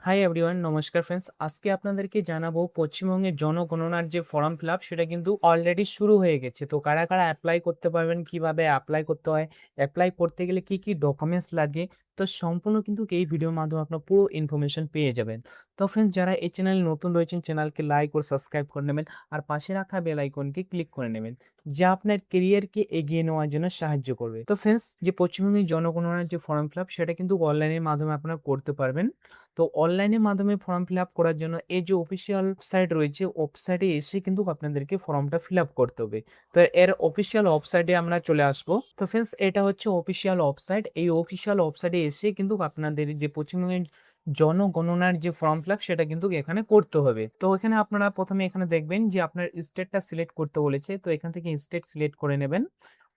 Hi everyone, নমস্কার friends. আজকে আপনাদেরকে জানাবো পশ্চিমবঙ্গের জনগণনার যে ফর্ম ফিল আপ সেটা কিন্তু অলরেডি শুরু হয়ে গেছে। তো কারা কারা অ্যাপ্লাই করতে পারবেন, কিভাবে অ্যাপ্লাই করতে হয়, অ্যাপ্লাই করতে গেলে কি কি ডকুমেন্টস লাগে, তো সম্পূর্ণ কিন্তু এই ভিডিওর মাধ্যমে আপনার পুরো ইনফরমেশন পেয়ে যাবেন। তো ফ্রেন্ডস, যারা এই চ্যানেলে নতুন রয়েছেন চ্যানেলকে লাইক ও সাবস্ক্রাইব করে নেবেন আর পাশে রাখা বেল আইকনকে ক্লিক করে নেবেন, যা আপনার কেরিয়ারকে এগিয়ে নেওয়ার জন্য সাহায্য করবে। তো ফ্রেন্ডস, যে পশ্চিমবঙ্গের জনগণনার যে ফর্ম ফিল আপ সেটা কিন্তু অনলাইনের মাধ্যমে আপনারা করতে পারবেন। তো অনলাইনের মাধ্যমে ফর্ম ফিল আপ করার জন্য এই যে অফিসিয়াল ওয়েবসাইট রয়েছে, ওয়েবসাইটে এসে কিন্তু আপনাদেরকে ফর্মটা ফিল আপ করতে হবে। তো এর অফিসিয়াল ওয়েবসাইটে আমরা চলে আসবো। তো ফ্রেন্ডস, এটা হচ্ছে অফিসিয়াল ওয়েবসাইট। এই অফিসিয়াল ওয়েবসাইটে এসে কিন্তু আপনাদের যে পশ্চিমবঙ্গের জনগণনার যে ফর্ম ফিল আপ সেটা কিন্তু এখানে করতে হবে। তো এখানে আপনারা প্রথমে এখানে দেখবেন যে আপনার স্টেটটা সিলেক্ট করতে বলেছে। তো এখান থেকে স্টেট সিলেক্ট করে নেবেন,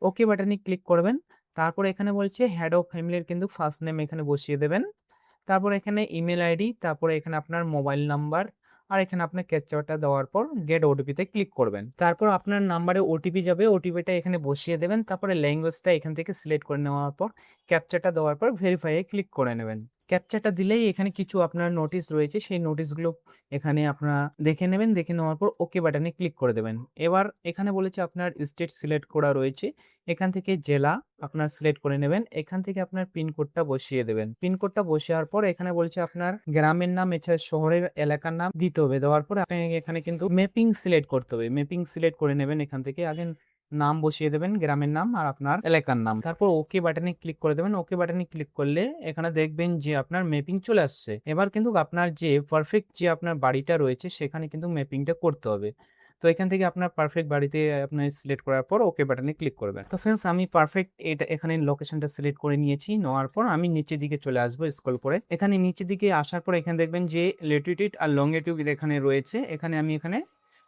ওকে বাটনে ক্লিক করবেন। তারপর এখানে বলছে হেড অফ ফ্যামিলির কিন্তু ফার্স্ট নেম এখানে বসিয়ে দেবেন। তারপর এখানে ইমেল আইডি, তারপরে এখানে আপনার মোবাইল নাম্বার, আর এখানে আপনার ক্যাপচাটা দেওয়ার পর গেট ওটিপি তে ক্লিক করবেন। তারপর আপনার নাম্বারে ওটিপি যাবে, ওটিপিটা এখানে বসিয়ে দেবেন। তারপরে ল্যাঙ্গুয়েজটা এখান থেকে সিলেক্ট করে নেওয়ার পর ক্যাপচাটা দেওয়ার পর ভেরিফাই এ ক্লিক করে নেবেন। ক্যাপচাটা দিলেই এখানে কিছু আপনার নোটিশ রয়েছে, সেই নোটিশগুলো এখানে আপনারা দেখে নেবেন। দেখে নেওয়ার পর ওকে বাটনে ক্লিক করে দেবেন। এবার এখানে বলেছে আপনার স্টেট সিলেক্ট করা রয়েছে, এখান থেকে জেলা আপনার সিলেক্ট করে নেবেন। এখান থেকে আপনার পিনকোডটা বসিয়ে দেবেন। পিনকোডটা বসানোর পর এখানে বলছে আপনার গ্রামের নাম এছাড়া শহরের এলাকার নাম দিতে হবে। দেওয়ার পর আপনাকে এখানে কিন্তু ম্যাপিং সিলেক্ট করতে হবে। ম্যাপিং সিলেক্ট করে নেবেন। এখান থেকে আগে নাম বসিয়ে দেবেন, গ্রামের নাম আর আপনার এলাকার নাম। তারপর ওকে বাটনে ক্লিক করে দেবেন। ওকে বাটনে ক্লিক করলে এখানে দেখবেন যে আপনার ম্যাপিং চলে আসছে। এবার কিন্তু আপনার যে পারফেক্ট যে আপনার বাড়িটা রয়েছে সেখানে কিন্তু ম্যাপিংটা করতে হবে। তো এখান থেকে আপনার পারফেক্ট বাড়িতে আপনি সিলেক্ট করার পর ওকে বাটনে ক্লিক করবেন। তো ফ্রেন্ডস, আমি পারফেক্ট এটা এখানে লোকেশনটা সিলেক্ট করে নিয়েছি। নেওয়ার পর আমি নিচের দিকে চলে আসবো স্ক্রল করে। এখানে নিচের দিকে আসার পর এখানে দেখবেন যে ল্যাটিটিউড আর লংগিটিউড এখানে রয়েছে। আমি এখানে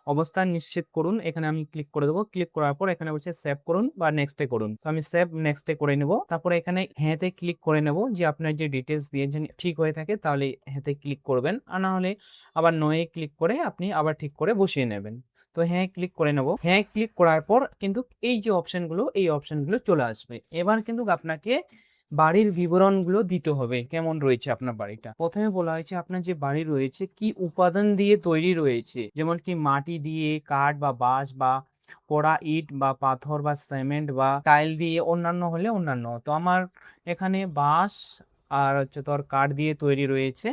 অবস্থান নিশ্চিত করুন, এখানে আমি ক্লিক করে দেবো। ক্লিক করার পর এখানে বলছে সেভ করুন বা নেক্সটে করুন। তো আমি সেভ নেক্সটে করে নেব। তারপরে এখানে হ্যাঁতে ক্লিক করে নেব। যে আপনার যে ডিটেলস দিয়েছেন ঠিক হয়ে থাকে তাহলে হ্যাঁতে ক্লিক করবেন, আর না হলে আবার নয়ে ক্লিক করে আপনি আবার ঠিক করে বসিয়ে নেবেন। তো হ্যাঁ ক্লিক করে নেব। হ্যাঁ ক্লিক করার পর কিন্তু এই যে অপশনগুলো, এই অপশনগুলো চলে আসবে। এবার কিন্তু আপনাকে বাড়ির বিবরণগুলো দিতে হবে, কেমন রয়েছে আপনার বাড়িটা। প্রথমে বলা হয়েছে আপনার যে বাড়ি রয়েছে কি উপাদান দিয়ে তৈরি রয়েছে, যেমন কি মাটি দিয়ে, কাঠ বা বাঁশ বা পোড়া ইট বা পাথর বা সিমেন্ট বা টাইল দিয়ে, অন্যান্য হলে অন্যান্য। তো আমার এখানে বাঁশ আর হচ্ছে তোর কাঠ দিয়ে তৈরি রয়েছে।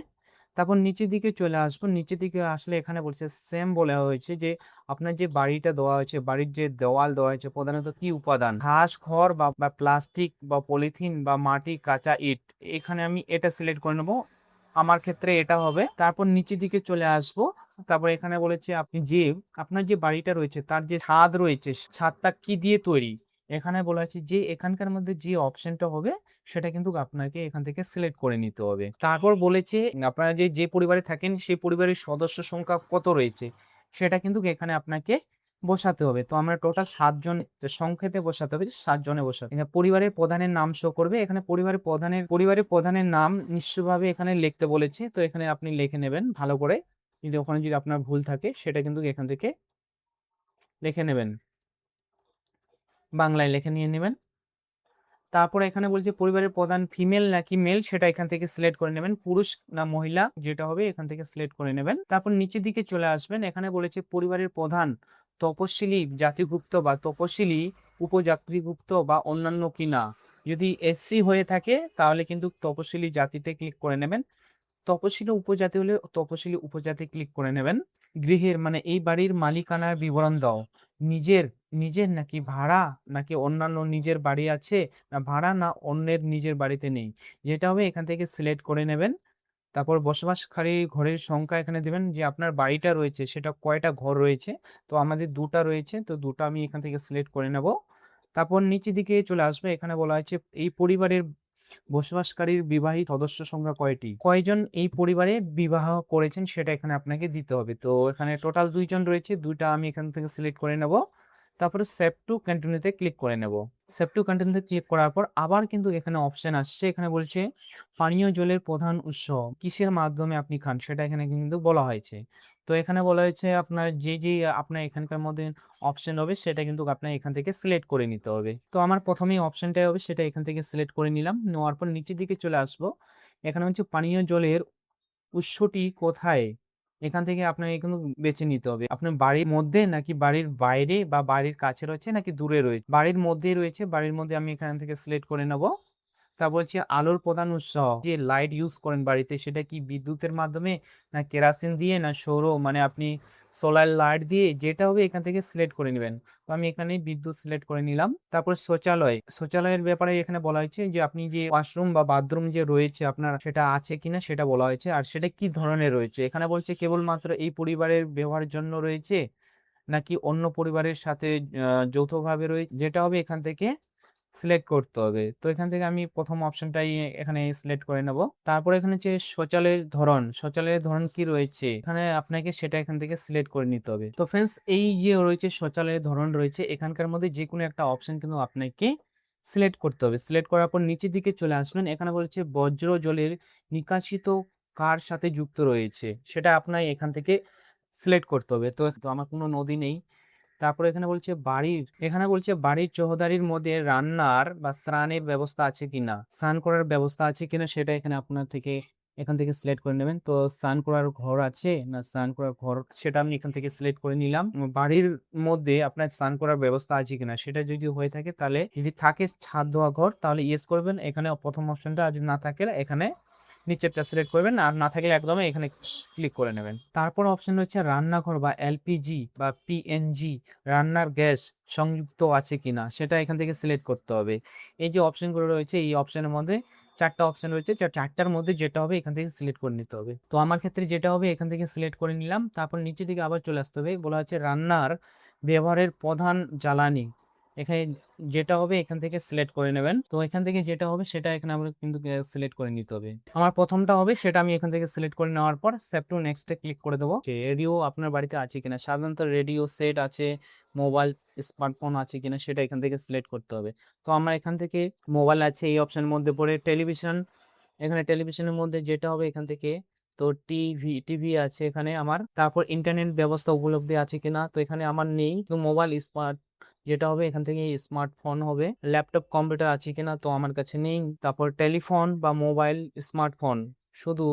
তারপর নিচের দিকে চলে আসবো। নিচের দিকে আসলে এখানে বলছে সেম বলা হয়েছে যে আপনার যে বাড়িটা দেওয়া হয়েছে, বাড়ির যে দেওয়াল দেওয়া হয়েছে প্রধানত কি উপাদান, ঘাস খড় বা প্লাস্টিক বা পলিথিন বা মাটি কাঁচা ইট। এখানে আমি এটা সিলেক্ট করে নেবো, আমার ক্ষেত্রে এটা হবে। তারপর নিচের দিকে চলে আসবো। তারপর এখানে বলেছে আপনি যে আপনার যে বাড়িটা রয়েছে তার যে ছাদ রয়েছে, ছাদটা কি দিয়ে তৈরি। এখানে বলা আছে যে এখানকার মধ্যে যে অপশনটা হবে সেটা কিন্তু আপনাকে এখান থেকে সিলেক্ট করে নিতে হবে। তারপর বলেছে আপনারা যে যে পরিবারে থাকেন সেই পরিবারের সদস্য সংখ্যা কত রয়েছে সেটা কিন্তু এখানে আপনাকে বসাতে হবে। তো আমরা টোটাল 7 জন সংক্ষেপে বসাতে হবে, 7 জনে বসাতে। এখানে পরিবারের প্রধানের নাম শো করবে। এখানে পরিবারের প্রধানের নাম নিশ্চয়ভাবে এখানে লিখতে বলেছে। তো এখানে আপনি লিখে নেবেন ভালো করে। যদি ওখানে যদি আপনার ভুল থাকে সেটা কিন্তু এখান থেকে লিখে নেবেন, বাংলায় লিখে নিয়ে নেবেন। তারপরে এখানে বলছে পরিবারের প্রধান ফিমেল নাকি মেল সেটা এখান থেকে সিলেক্ট করে নেবেন। পুরুষ না মহিলা যেটা হবে এখান থেকে সিলেক্ট করে নেবেন। তারপর নিচের দিকে চলে আসবেন। এখানে বলেছে পরিবারের প্রধান তপশিলি জাতিভুক্ত বা তপশিলি উপজাতিভুক্ত বা অন্যান্য কিনা। যদি এসসি হয়ে থাকে তাহলে কিন্তু তপশিলি জাতিতে ক্লিক করে নেবেন। তপশিলি উপজাতি হলে তপশিলি উপজাতি ক্লিক করে নেবেন। গৃহের মানে এই বাড়ির মালিকানার বিবরণ দাও। নিজের নিজের নাকি ভাড়া, নাকি অন্যান্য নিজের বাড়ি আছে না ভাড়া, না অন্যের নিজের বাড়িতে নেই, যেটা হবে এখান থেকে সিলেক্ট করে নেবেন। তারপর বসবাসকারী ঘরের সংখ্যা এখানে দিবেন, যে আপনার বাড়িটা রয়েছে সেটা কয়টা ঘর রয়েছে। তো আমাদের দুটা রয়েছে, তো দুটো আমি এখান থেকে সিলেক্ট করে নেব। তারপর নিচের দিকে চলে আসবে। এখানে বলা হয়েছে এই পরিবারের বসবাসকারীর বিবাহিত সদস্য সংখ্যা কয়টি, কয়জন এই পরিবারে বিবাহ করেছেন সেটা এখানে আপনাকে দিতে হবে। তো এখানে টোটাল 2 জন রয়েছে, দুইটা আমি এখান থেকে সিলেক্ট করে নেব। তারপরে সেভ টু কন্টিনিউতে ক্লিক করে নেব। সেভ টু কন্টিনিউতে ক্লিক করার পর আবার কিন্তু এখানে অপশন আসছে। এখানে বলছে পানীয় জলের প্রধান উৎস কিসের মাধ্যমে আপনি খান সেটা এখানে কিন্তু বলা হয়েছে। তো এখানে বলা হয়েছে আপনার যে যে আপনার এখানকার মধ্যে অপশন হবে সেটা কিন্তু আপনার এখান থেকে সিলেক্ট করে নিতে হবে। তো আমার প্রথমেই অপশনটাই হবে, সেটা এখান থেকে সিলেক্ট করে নিলাম। নেওয়ার পর নিচের দিকে চলে আসবো। এখানে হচ্ছে পানীয় জলের উৎসটি কোথায়? এখান থেকে আপনাকে কিন্তু বেছে নিতে হবে। আপনার বাড়ির মধ্যে নাকি বাড়ির বাইরে বা বাড়ির কাছে রয়েছে নাকি দূরে রয়েছে? বাড়ির মধ্যেই রয়েছে, বাড়ির মধ্যে আমি এখান থেকে সিলেক্ট করে নেব। তারপর হচ্ছে আলোর প্রধান উৎস, যে লাইট ইউজ করেন বাড়িতে সেটা কি বিদ্যুতের মাধ্যমে না কেরাসিন দিয়ে না সৌর মানে আপনি সোলার লাইট দিয়ে, যেটা হবে এখান থেকে সিলেক্ট করে নেবেন। তো আমি এখানে বিদ্যুৎ সিলেক্ট করে নিলাম। তারপর শৌচালয়, শৌচালয়ের ব্যাপারে এখানে বলা হয়েছে যে আপনি যে ওয়াশরুম বা বাথরুম যে রয়েছে আপনার সেটা আছে কিনা সেটা বলা হয়েছে, আর সেটা কি ধরনের রয়েছে। এখানে বলছে কেবলমাত্র এই পরিবারের ব্যবহারের জন্য রয়েছে নাকি অন্য পরিবারের সাথে যৌথভাবে রয়েছে, যেটা হবে এখান থেকে সিলেক্ট করতে হবে। তো এখান থেকে আমি প্রথম অপশনটাই এখানে সিলেক্ট করে নেব। তারপর এখানে হচ্ছে শৌচালয়ের ধরন, শৌচালয়ের ধরন কি রয়েছে এখানে আপনাকে সেটা এখান থেকে সিলেক্ট করে নিতে হবে। তো ফ্রেন্ডস, এই যে রয়েছে শৌচালয়ের ধরন রয়েছে, এখানকার মধ্যে যে কোনো একটা অপশন কিন্তু আপনাকে সিলেক্ট করতে হবে। সিলেক্ট করার পর নিচের দিকে চলে আসবেন। এখানে বলছে বজ্র জলের নিকাশিত কার সাথে যুক্ত রয়েছে, সেটা আপনার এখান থেকে সিলেক্ট করতে হবে। তো আমার কোনো নদী নেই। তারপরে এখানে বলছে বাড়ির চৌহদারির মধ্যে রান্নার বা স্নানের ব্যবস্থা আছে কিনা, স্নান করার ব্যবস্থা আছে কিনা সেটা এখানে আপনার থেকে এখান থেকে সিলেক্ট করে নেবেন। তো স্নান করার ঘর আছে না, স্নান করার ঘর সেটা আমি এখান থেকে সিলেক্ট করে নিলাম। বাড়ির মধ্যে আপনার স্নান করার ব্যবস্থা আছে কিনা, সেটা যদি হয়ে থাকে তাহলে, যদি থাকে ছাদ দেওয়া ঘর তাহলে ইয়েস করবেন এখানে প্রথম অপশনটা, আর যদি না থাকে এখানে নিচেরটা সিলেক্ট করবেন, আর না থাকলে একদমই এখানে ক্লিক করে নেবেন। তারপর অপশন হচ্ছে রান্নাঘর বা এলপিজি বা পিএনজি রান্নার গ্যাস সংযুক্ত আছে কিনা, সেটা এখান থেকে সিলেক্ট করতে হবে। এই যে অপশনগুলো রয়েছে এই অপশনের মধ্যে চারটা অপশন রয়েছে, চারটার মধ্যে যেটা হবে এখান থেকে সিলেক্ট করে নিতে হবে। তো আমার ক্ষেত্রে যেটা হবে এখান থেকে সিলেক্ট করে নিলাম। তারপর নিচে দিকে আবার চলে আসতে হবে, বলা হচ্ছে রান্নার ব্যবহারের প্রধান জ্বালানি, এখানে যেটা হবে এখান থেকে সিলেক্ট করে নেবেন। তো এখান থেকে যেটা হবে সেটা এখানে আমরা কিন্তু সিলেক্ট করে নিতে হবে। আমার প্রথমটা হবে সেটা আমি এখান থেকে সিলেক্ট করে নেওয়ার পর সেভ টু নেক্সটে ক্লিক করে দেবো। যে রেডিও আপনার বাড়িতে আছে কিনা, সাধারণত রেডিও সেট আছে, মোবাইল স্মার্টফোন আছে কিনা সেটা এখান থেকে সিলেক্ট করতে হবে। তো আমার এখান থেকে মোবাইল আছে এই অপশনের মধ্যে পড়ে। টেলিভিশন, এখানে টেলিভিশনের মধ্যে যেটা হবে এখান থেকে, তো টিভি আছে এখানে আমার। তারপর ইন্টারনেট ব্যবস্থা উপলব্ধি আছে কিনা, তো এখানে আমার নেই। তো মোবাইল স্মার্ট যেটা হবে এখান থেকে স্মার্টফোন হবে। ল্যাপটপ কম্পিউটার আছে কিনা, তো আমার কাছে নেই। তারপর টেলিফোন বা মোবাইল স্মার্টফোন, শুধু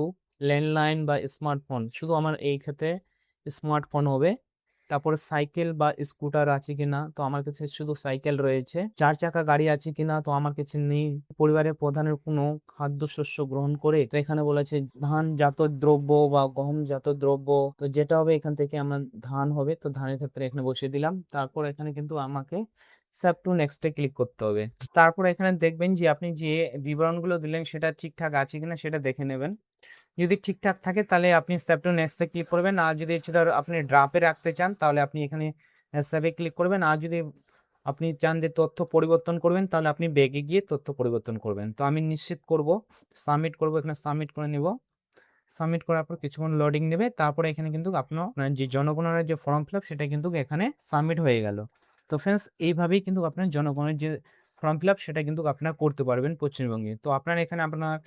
ল্যান্ডলাইন বা স্মার্টফোন, শুধু আমার এই ক্ষেত্রে স্মার্টফোন হবে। তারপরে সাইকেল বা স্কুটার আছে কিনা, তো আমার কাছে শুধু সাইকেল রয়েছে। 4 চাকা গাড়ি আছে কিনা, তো আমার কাছে নেই। পরিবারের প্রধানের কোনো খাদ্যশস্য গ্রহণ করে, তো এখানে বলেছে ধানজাত দ্রব্য বা গমজাত দ্রব্য, তো যেটা হবে এখান থেকে আমার ধান হবে। তো ধানের ক্ষেত্রে এখানে বসিয়ে দিলাম। তারপর এখানে কিন্তু আমাকে সেভ টু নেক্সটে ক্লিক করতে হবে। তারপর এখানে দেখবেন যে আপনি যে বিবরণগুলো দিলেন সেটা ঠিকঠাক আছে কিনা সেটা দেখে নেবেন। যদি ঠিকঠাক থাকে তাহলে আপনি সেভ টু নেক্সটে ক্লিক করবেন। আর যদি আপনি ড্রাফে রাখতে চান তাহলে আপনি এখানে সেভে ক্লিক করবেন। আর যদি আপনি চান যে তথ্য পরিবর্তন করবেন তাহলে আপনি ব্যাগে গিয়ে তথ্য পরিবর্তন করবেন। তো আমি নিশ্চিত করব, সাবমিট করব, এখানে সাবমিট করে নিব। সাবমিট করার পর কিছুক্ষণ লোডিং নেবে। তারপরে এখানে কিন্তু আপনার যে জনগণনার যে ফর্ম ফিল আপ সেটা কিন্তু এখানে সাবমিট হয়ে গেল। তো ফ্রেন্ডস, এইভাবেই কিন্তু আপনার জনগণের যে ফর্ম ফিল আপ সেটা কিন্তু আপনারা করতে পারবেন পশ্চিমবঙ্গে। তো আপনার এখানে আপনার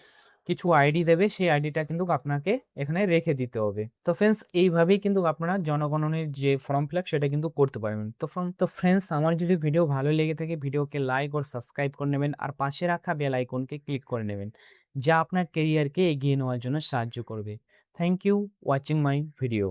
কিছু আইডি দেবে, সেই আইডিটা কিন্তু আপনাকে এখানে রেখে দিতে হবে। তো ফ্রেন্ডস, এইভাবেই কিন্তু আপনারা জনগণনের যে ফর্ম ফিল আপ সেটা কিন্তু করতে পারবেন। তো ফ্রেন্ডস, আমার যদি ভিডিও ভালো লেগে থাকে ভিডিওকে লাইক ও সাবস্ক্রাইব করে নেবেন, আর পাশে রাখা বেল আইকনকে ক্লিক করে নেবেন, যা আপনার কেরিয়ারকে এগিয়ে নেওয়ার জন্য সাহায্য করবে। Thank you watching my video.